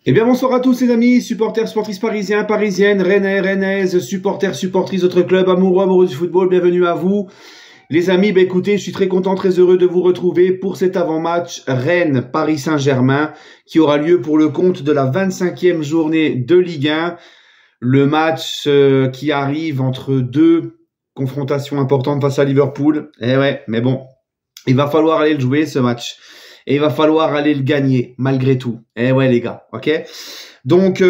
Eh bien bonsoir à tous les amis, supporters, supportrices parisiens, parisiennes, rennais, rennaises, supporters, supportrices d'autres clubs, amoureux, amoureux du football, bienvenue à vous. Les amis, écoutez, je suis très content, très heureux de vous retrouver pour cet avant-match Rennes-Paris Saint-Germain qui aura lieu pour le compte de la 25e journée de Ligue 1. Le match qui arrive entre deux confrontations importantes face à Liverpool. Eh ouais, mais bon, il va falloir aller le jouer ce match. Et il va falloir aller le gagner, malgré tout. Eh ouais, les gars, ok? Donc,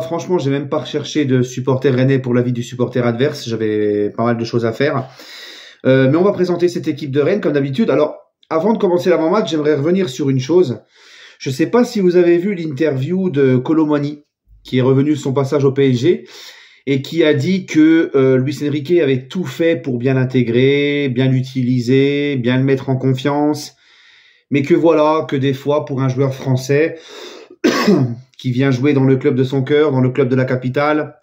franchement, j'ai même pas recherché de supporter rennais pour l'avis du supporter adverse. J'avais pas mal de choses à faire. Mais on va présenter cette équipe de Rennes, comme d'habitude. Alors, avant de commencer l'avant-match, j'aimerais revenir sur une chose. Je sais pas si vous avez vu l'interview de Kolo Muani, qui est revenu de son passage au PSG, et qui a dit que Luis Enrique avait tout fait pour bien l'intégrer, bien l'utiliser, bien le mettre en confiance. Mais que voilà, que des fois, pour un joueur français qui vient jouer dans le club de son cœur, dans le club de la capitale,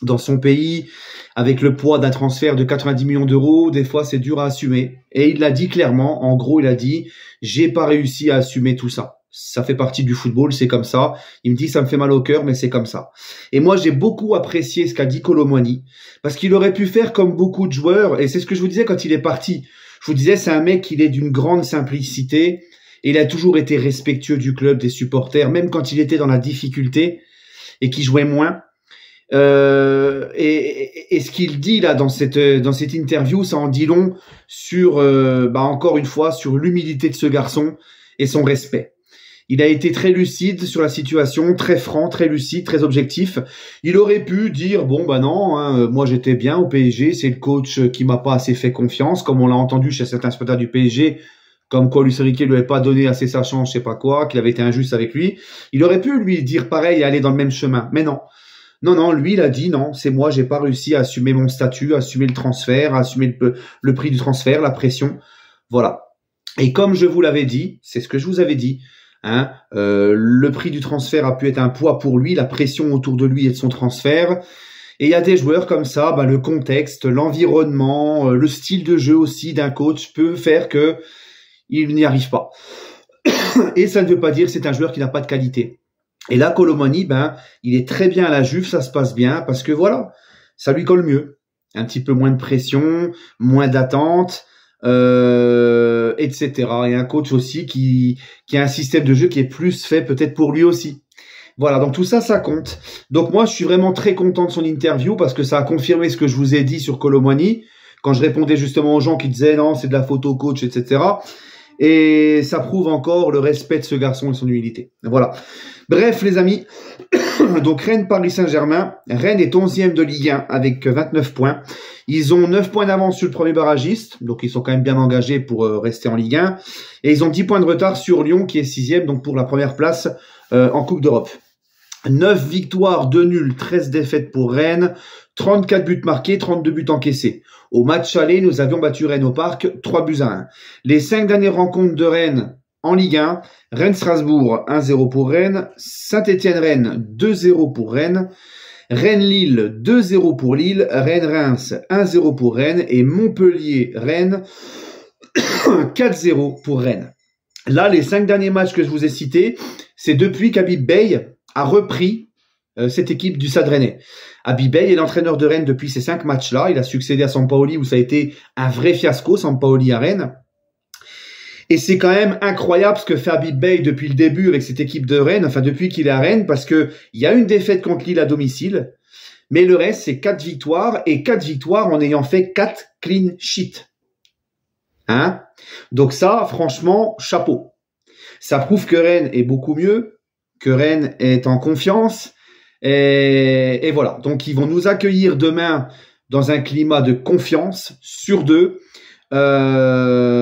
dans son pays, avec le poids d'un transfert de 90 millions d'euros, des fois, c'est dur à assumer. Et il l'a dit clairement, en gros, il a dit « j'ai pas réussi à assumer tout ça ». Ça fait partie du football, c'est comme ça. Il me dit « ça me fait mal au cœur, mais c'est comme ça ». Et moi, j'ai beaucoup apprécié ce qu'a dit Kolo Muani, parce qu'il aurait pu faire comme beaucoup de joueurs, et c'est ce que je vous disais quand il est parti. Je vous disais, c'est un mec qui est d'une grande simplicité. Il a toujours été respectueux du club, des supporters, même quand il était dans la difficulté et qu'il jouait moins. Et ce qu'il dit là dans cette interview, ça en dit long sur, encore une fois, sur l'humilité de ce garçon et son respect. Il a été très lucide sur la situation, très franc, très lucide, très objectif. Il aurait pu dire bon non, hein, moi j'étais bien au PSG, c'est le coach qui m'a pas assez fait confiance, comme on l'a entendu chez certains supporters du PSG. Comme quoi Luis Enrique lui avait pas donné assez sa chance, je sais pas quoi, qu'il avait été injuste avec lui. Il aurait pu lui dire pareil et aller dans le même chemin. Mais non. Non, lui, il a dit non, c'est moi, j'ai pas réussi à assumer mon statut, à assumer le transfert, à assumer le prix du transfert, la pression. Voilà. Et comme je vous l'avais dit, c'est ce que je vous avais dit, hein, le prix du transfert a pu être un poids pour lui, la pression autour de lui et de son transfert. Et il y a des joueurs comme ça, le contexte, l'environnement, le style de jeu aussi d'un coach peut faire que il n'y arrive pas. Et ça ne veut pas dire que c'est un joueur qui n'a pas de qualité. Et là, Kolo Muani, il est très bien à la Juve, ça se passe bien, parce que voilà, ça lui colle mieux. Un petit peu moins de pression, moins d'attente, etc. Et un coach aussi qui a un système de jeu qui est plus fait peut-être pour lui aussi. Voilà, donc tout ça, ça compte. Donc moi, je suis vraiment très content de son interview, parce que ça a confirmé ce que je vous ai dit sur Kolo Muani, quand je répondais justement aux gens qui disaient non, c'est de la photo coach, etc. Et ça prouve encore le respect de ce garçon et son humilité. Voilà. Bref, les amis. Donc, Rennes-Paris Saint-Germain. Rennes est 11e de Ligue 1 avec 29 points. Ils ont 9 points d'avance sur le premier barragiste. Donc, ils sont quand même bien engagés pour rester en Ligue 1. Et ils ont 10 points de retard sur Lyon qui est 6e, donc pour la première place en Coupe d'Europe. 9 victoires, 2 nuls, 13 défaites pour Rennes. 34 buts marqués, 32 buts encaissés. Au match aller, nous avions battu Rennes au Parc, 3-1. Les 5 dernières rencontres de Rennes en Ligue 1, Rennes-Strasbourg, 1-0 pour Rennes, Saint-Étienne-Rennes, 2-0 pour Rennes, Rennes-Lille, 2-0 pour Lille, Rennes-Reims, 1-0 pour Rennes et Montpellier-Rennes, 4-0 pour Rennes. Là, les 5 derniers matchs que je vous ai cités, c'est depuis qu'Habib Beye a repris cette équipe du Stade Rennais. Habib Beye est l'entraîneur de Rennes depuis ces 5 matchs-là. Il a succédé à Sampaoli où ça a été un vrai fiasco, Sampaoli à Rennes. Et c'est quand même incroyable ce que fait Habib Beye depuis le début avec cette équipe de Rennes, enfin depuis qu'il est à Rennes, parce que il y a une défaite contre Lille à domicile, mais le reste c'est 4 victoires, et 4 victoires en ayant fait 4 clean sheets. Hein? Donc ça, franchement, chapeau. Ça prouve que Rennes est beaucoup mieux, que Rennes est en confiance, et voilà. Donc ils vont nous accueillir demain dans un climat de confiance sur 2,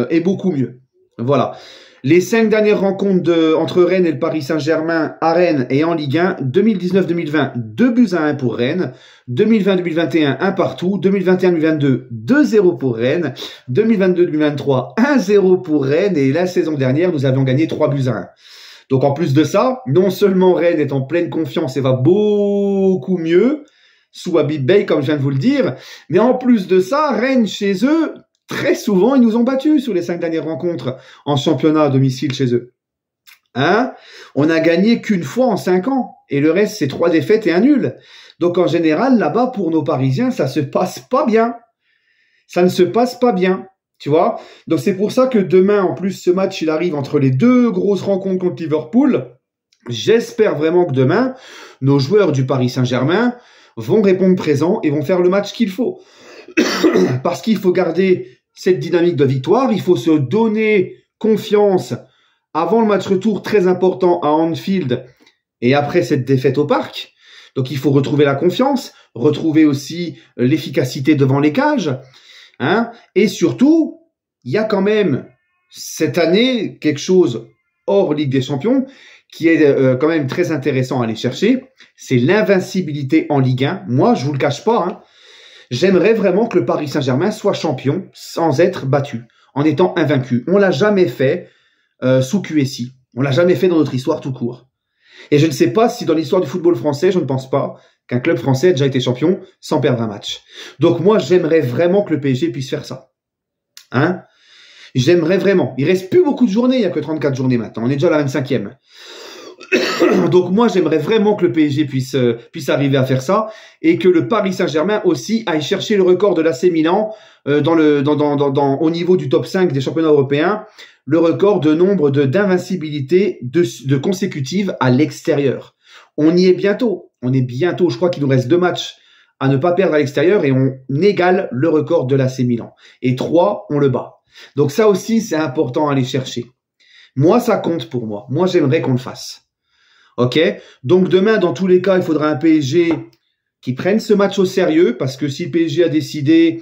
et beaucoup mieux. Voilà. Les 5 dernières rencontres entre Rennes et le Paris Saint-Germain à Rennes et en Ligue 1, 2019-2020, 2-1 pour Rennes, 2020-2021, 1 partout, 2021-2022, 2-0 pour Rennes, 2022-2023, 1-0 pour Rennes, et la saison dernière, nous avions gagné 3-1. Donc en plus de ça, non seulement Rennes est en pleine confiance et va beaucoup mieux, sous Habib Beye, comme je viens de vous le dire, mais en plus de ça, Rennes chez eux, très souvent, ils nous ont battus sur les 5 dernières rencontres en championnat à domicile chez eux. Hein? On a gagné qu'une fois en 5 ans. Et le reste, c'est 3 défaites et un nul. Donc, en général, là-bas, pour nos Parisiens, ça se passe pas bien. Ça ne se passe pas bien. Tu vois? Donc, c'est pour ça que demain, en plus, ce match, il arrive entre les 2 grosses rencontres contre Liverpool. J'espère vraiment que demain, nos joueurs du Paris Saint-Germain vont répondre présent et vont faire le match qu'il faut. Parce qu'il faut garder cette dynamique de victoire. Il faut se donner confiance avant le match retour très important à Anfield et après cette défaite au parc. Donc il faut retrouver la confiance, retrouver aussi l'efficacité devant les cages. Hein, et surtout, il y a quand même cette année quelque chose hors Ligue des Champions qui est quand même très intéressant à aller chercher. C'est l'invincibilité en Ligue 1. Moi, je vous le cache pas, hein, j'aimerais vraiment que le Paris Saint-Germain soit champion sans être battu, en étant invaincu. On l'a jamais fait sous QSI. On l'a jamais fait dans notre histoire tout court. Et je ne sais pas si dans l'histoire du football français, je ne pense pas qu'un club français ait déjà été champion sans perdre un match. Donc moi, j'aimerais vraiment que le PSG puisse faire ça. Hein? J'aimerais vraiment. Il reste plus beaucoup de journées, il n'y a que 34 journées maintenant. On est déjà à la 25e. Donc moi, j'aimerais vraiment que le PSG puisse arriver à faire ça et que le Paris Saint-Germain aussi aille chercher le record de l'AC Milan au niveau du top 5 des championnats européens, le record de nombre d'invincibilité de consécutives à l'extérieur. On y est bientôt. On est bientôt. Je crois qu'il nous reste 2 matchs à ne pas perdre à l'extérieur et on égale le record de l'AC Milan. Et 3, on le bat. Donc ça aussi, c'est important à aller chercher. Moi, ça compte pour moi. Moi, j'aimerais qu'on le fasse. Ok? Donc demain, dans tous les cas, il faudra un PSG qui prenne ce match au sérieux parce que si le PSG a décidé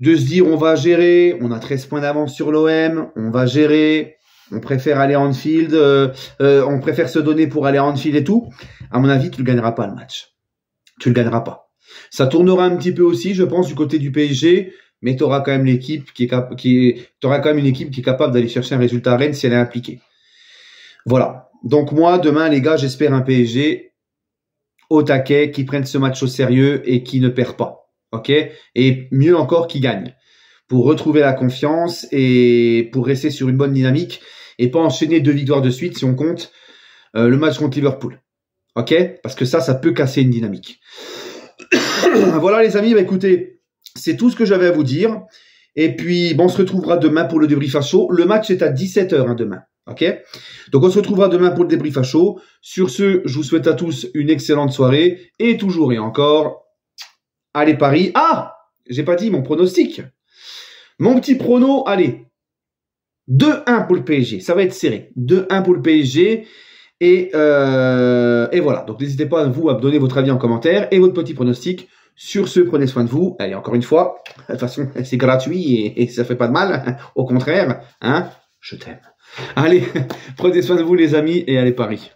de se dire on va gérer, on a 13 points d'avance sur l'OM, on va gérer, on préfère aller à Anfield, on préfère se donner pour aller à Anfield et tout, à mon avis, tu ne le gagneras pas le match. Tu le gagneras pas. Ça tournera un petit peu aussi, je pense, du côté du PSG, mais tu auras quand même l'équipe t'auras quand même une équipe qui est capable d'aller chercher un résultat à Rennes si elle est impliquée. Voilà. Donc moi, demain, les gars, j'espère un PSG au taquet, qui prenne ce match au sérieux et qui ne perd pas. Ok? Et mieux encore, qui gagne. Pour retrouver la confiance et pour rester sur une bonne dynamique et pas enchaîner 2 victoires de suite si on compte le match contre Liverpool. Ok? Parce que ça peut casser une dynamique. Voilà les amis, bah écoutez, c'est tout ce que j'avais à vous dire. Et puis, bon, on se retrouvera demain pour le débrief à chaud. Le match est à 17h hein, demain. Ok? Donc on se retrouvera demain pour le débrief à chaud. Sur ce, je vous souhaite à tous une excellente soirée. Et toujours et encore, allez Paris. Ah! J'ai pas dit mon pronostic. Mon petit prono, allez. 2-1 pour le PSG. Ça va être serré. 2-1 pour le PSG. Et voilà. Donc n'hésitez pas vous à me donner votre avis en commentaire et votre petit pronostic. Sur ce, prenez soin de vous. Allez, encore une fois, de toute façon, c'est gratuit et ça fait pas de mal. Au contraire, hein, je t'aime. Allez, prenez soin de vous les amis et allez Paris.